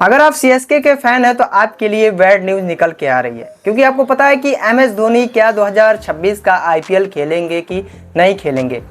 अगर आप सीएसके के फैन हैं तो आपके लिए बैड न्यूज़ निकल के आ रही है, क्योंकि आपको पता है कि एमएस धोनी क्या 2026 का आईपीएल खेलेंगे कि नहीं खेलेंगे।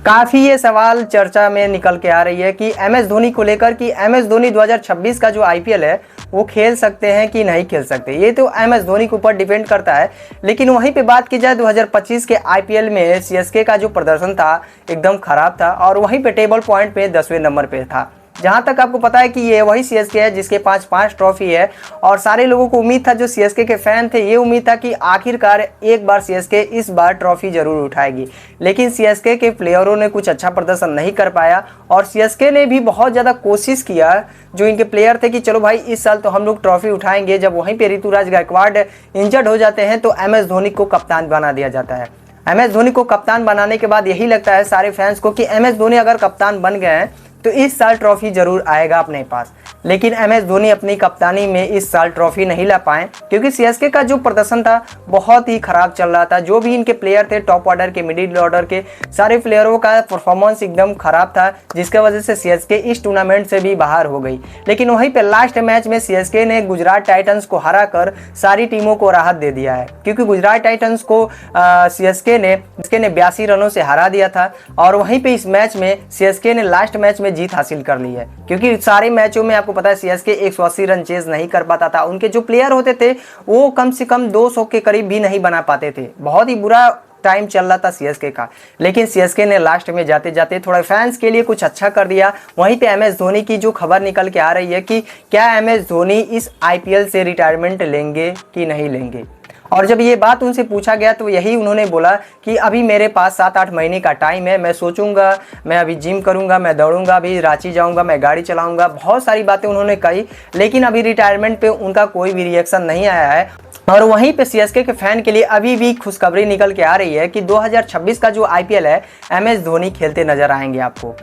काफ़ी ये सवाल चर्चा में निकल के आ रही है कि एमएस धोनी को लेकर कि एमएस धोनी 2026 का जो आईपीएल है वो खेल सकते हैं कि नहीं खेल सकते। ये तो एमएस धोनी के ऊपर डिपेंड करता है। लेकिन वहीं पे बात की जाए 2025 के आईपीएल में सीएसके का जो प्रदर्शन था एकदम खराब था और वहीं पे टेबल पॉइंट पे 10वें नंबर पे था। जहां तक आपको पता है कि ये वही सीएसके है जिसके पास 5 ट्रॉफी है और सारे लोगों को उम्मीद था, जो सीएसके के फैन थे, ये उम्मीद था कि आखिरकार एक बार सीएसके इस बार ट्रॉफी जरूर उठाएगी। लेकिन सीएसके के प्लेयरों ने कुछ अच्छा प्रदर्शन नहीं कर पाया और सीएसके ने भी बहुत ज़्यादा कोशिश किया, जो इनके प्लेयर थे, कि चलो भाई इस साल तो हम लोग ट्रॉफी उठाएंगे। जब वहीं पर ऋतुराज गायकवाड़ इंजर्ड हो जाते हैं तो एमएस धोनी को कप्तान बना दिया जाता है। एमएस धोनी को कप्तान बनाने के बाद यही लगता है सारे फैंस को कि एमएस धोनी अगर कप्तान बन गए हैं तो इस साल ट्रॉफी जरूर आएगा अपने पास। लेकिन एमएस धोनी अपनी कप्तानी में इस साल ट्रॉफी नहीं ला पाए, क्योंकि सीएसके का जो प्रदर्शन था बहुत ही खराब चल रहा था। जो भी इनके प्लेयर थे, टॉप ऑर्डर के, मिडिल ऑर्डर के, सारे प्लेयरों का परफॉर्मेंस एकदम खराब था, जिसके वजह से सीएसके इस टूर्नामेंट से भी बाहर हो गई। लेकिन वहीं पे लास्ट मैच में सीएसके ने गुजरात टाइटंस को हराकर सारी टीमों को राहत दे दिया है, क्योंकि गुजरात टाइटंस को सीएसके ने 82 रनों से हरा दिया था। और वहीं पे इस मैच में सीएसके ने लास्ट मैच में जीत हासिल कर ली है, क्योंकि सारे मैचों में आपको पता है सीएसके 180 रन चेज नहीं कर पाता था। उनके जो प्लेयर होते थे वो कम से कम 200 के करीब भी नहीं बना पाते थे। बहुत ही बुरा टाइम चल रहा था सीएसके का। लेकिन सीएसके ने लास्ट में जाते जाते थोड़ा फैंस के लिए कुछ अच्छा कर दिया। वहीं पे एमएस धोनी की जो खबर निकल के आ रही है कि क्या एमएस धोनी इस आईपीएल से रिटायरमेंट लेंगे कि नहीं लेंगे। और जब ये बात उनसे पूछा गया तो यही उन्होंने बोला कि अभी मेरे पास 7-8 महीने का टाइम है, मैं सोचूंगा, मैं अभी जिम करूंगा, मैं दौड़ूंगा, अभी रांची जाऊंगा, मैं गाड़ी चलाऊंगा। बहुत सारी बातें उन्होंने कही, लेकिन अभी रिटायरमेंट पे उनका कोई भी रिएक्शन नहीं आया है। और वहीं पे सीएसके के फैन के लिए अभी भी खुशखबरी निकल के आ रही है कि 2026 का जो आईपीएल है एमएस धोनी खेलते नजर आएंगे आपको।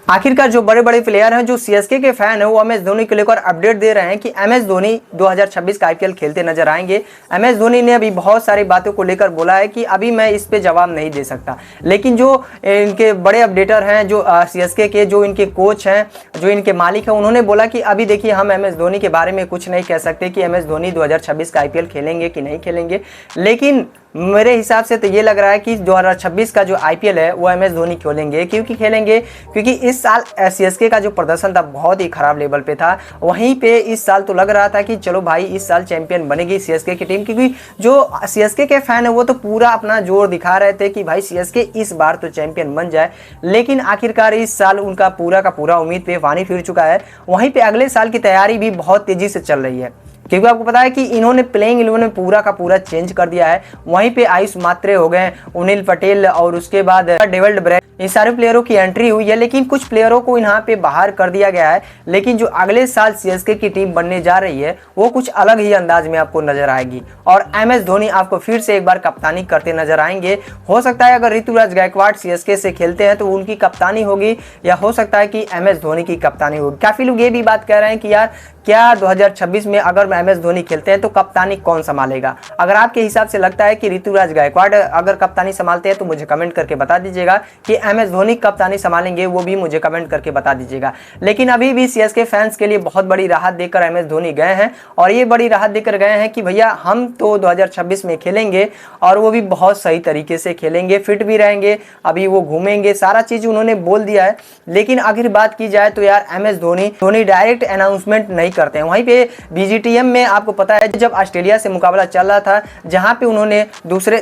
आखिरकार जो बड़े बड़े प्लेयर हैं, जो सीएसके के फैन है, वो एमएस धोनी को लेकर अपडेट दे रहे हैं कि एमएस धोनी 2026 का आईपीएल खेलते नजर आएंगे। एमएस धोनी ने अभी बहुत सारी बातों को लेकर बोला है कि अभी मैं इस पे जवाब नहीं दे सकता। लेकिन जो इनके बड़े अपडेटर हैं, जो सीएसके के जो इनके कोच हैं, जो इनके मालिक हैं, उन्होंने बोला कि अभी देखिए हम एमएस धोनी के बारे में कुछ नहीं कह सकते कि एमएस धोनी 2026 का आईपीएल खेलेंगे कि नहीं खेलेंगे। लेकिन मेरे हिसाब से तो ये लग रहा है कि 2026 का जो आईपीएल है वो एमएस धोनी खेलेंगे। क्योंकि इस साल सीएसके का जो प्रदर्शन था बहुत ही खराब लेवल पे था। वहीं पे इस साल तो लग रहा था कि चलो भाई इस साल चैंपियन बनेगी सीएसके की टीम, क्योंकि जो सीएसके के फैन है वो तो पूरा अपना जोर दिखा रहे थे कि भाई सीएसके इस बार तो चैंपियन बन जाए। लेकिन आखिरकार इस साल उनका पूरा का पूरा उम्मीद पे पानी फिर चुका है। वहीं पे अगले साल की तैयारी भी बहुत तेजी से चल रही है, क्योंकि आपको पता है कि इन्होंने प्लेइंग 11 में पूरा का पूरा चेंज कर दिया है। वहीं पे आयुष मात्रे हो गए, अनिल पटेल और उसके बाद डेविड ब्रेक, इन सारे प्लेयरों की एंट्री हुई है। लेकिन कुछ प्लेयरों को यहाँ पे बाहर कर दिया गया है। लेकिन जो अगले साल सीएसके की टीम बनने जा रही है वो कुछ अलग ही अंदाज में आपको नजर आएगी और एमएस धोनी आपको फिर से एक बार कप्तानी करते नजर आएंगे। हो सकता है अगर ऋतुराज गायकवाड़ सीएसके से खेलते हैं तो उनकी कप्तानी होगी, या हो सकता है कि एमएस धोनी की कप्तानी होगी। काफी लोग ये भी बात कह रहे हैं कि यार क्या 2026 में अगर एमएस धोनी खेलते हैं तो कप्तानी कौन संभालेगा। अगर आपके हिसाब से लगता है कि ऋतुराज गायकवाड़ अगर कप्तानी संभालते हैं तो मुझे कमेंट करके बता दीजिएगा कि एमएस धोनी कप्तानी संभालेंगे, वो भी मुझे कमेंट करके बता दीजिएगा। लेकिन अभी भी सीएसके फैंस के लिए बहुत बड़ी राहत देकर एमएस धोनी गए हैं और ये बड़ी राहत देकर गए हैं कि भैया हम तो 2026 में खेलेंगे और वो भी बहुत सही तरीके से खेलेंगे, फिट भी रहेंगे, अभी वो घूमेंगे, सारा चीज उन्होंने बोल दिया है। लेकिन अगर बात की जाए तो यार एमएस धोनी डायरेक्ट अनाउंसमेंट नहीं करते हैं। वहीं पे बीजीटीएम में आपको पता है जब ऑस्ट्रेलिया से मुकाबला चल रहा था, जहां पे उन्होंने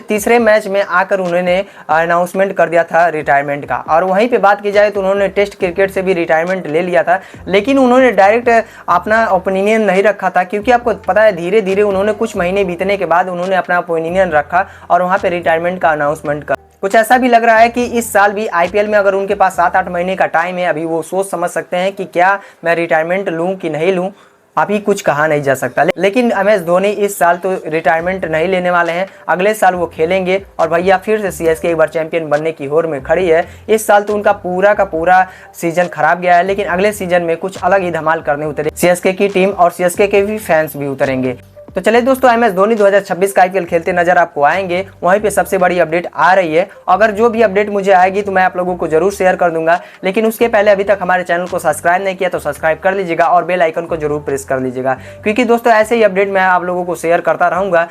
तीसरे मैच में आकर उन्होंने अनाउंसमेंट कर दिया था रिटायरमेंट का। और वहीं पे बात की जाए तो उन्होंने टेस्ट क्रिकेट से भी रिटायरमेंट ले लिया था, लेकिन उन्होंने डायरेक्ट अपना ओपिनियन नहीं रखा था, क्योंकि आपको पता है धीरे धीरे उन्होंने कुछ महीने बीतने के बाद उन्होंने अपना ओपिनियन रखा और वहां पे रिटायरमेंट का अनाउंसमेंट कर। कुछ ऐसा भी लग रहा है कि इस साल भी आईपीएल में अगर उनके पास 7-8 महीने का टाइम है, अभी वो सोच समझ सकते हैं कि क्या मैं रिटायरमेंट लूं कि नहीं लूं। अभी कुछ कहा नहीं जा सकता। लेकिन एमएस धोनी इस साल तो रिटायरमेंट नहीं लेने वाले हैं, अगले साल वो खेलेंगे और भैया फिर से सीएसके एक बार चैंपियन बनने की होड़ में खड़ी है। इस साल तो उनका पूरा का पूरा सीजन खराब गया है, लेकिन अगले सीजन में कुछ अलग ही धमाल करने उतरे सीएसके की टीम और सीएसके के भी फैंस भी उतरेंगे। तो चलिए दोस्तों, MS धोनी 2026 का IPL खेलते नजर आपको आएंगे। वहीं पे सबसे बड़ी अपडेट आ रही है। अगर जो भी अपडेट मुझे आएगी तो मैं आप लोगों को जरूर शेयर कर दूंगा, लेकिन उसके पहले अभी तक हमारे चैनल को सब्सक्राइब नहीं किया तो सब्सक्राइब कर लीजिएगा और बेल आइकन को जरूर प्रेस कर लीजिएगा, क्योंकि दोस्तों ऐसे ही अपडेट मैं आप लोगों को शेयर करता रहूंगा।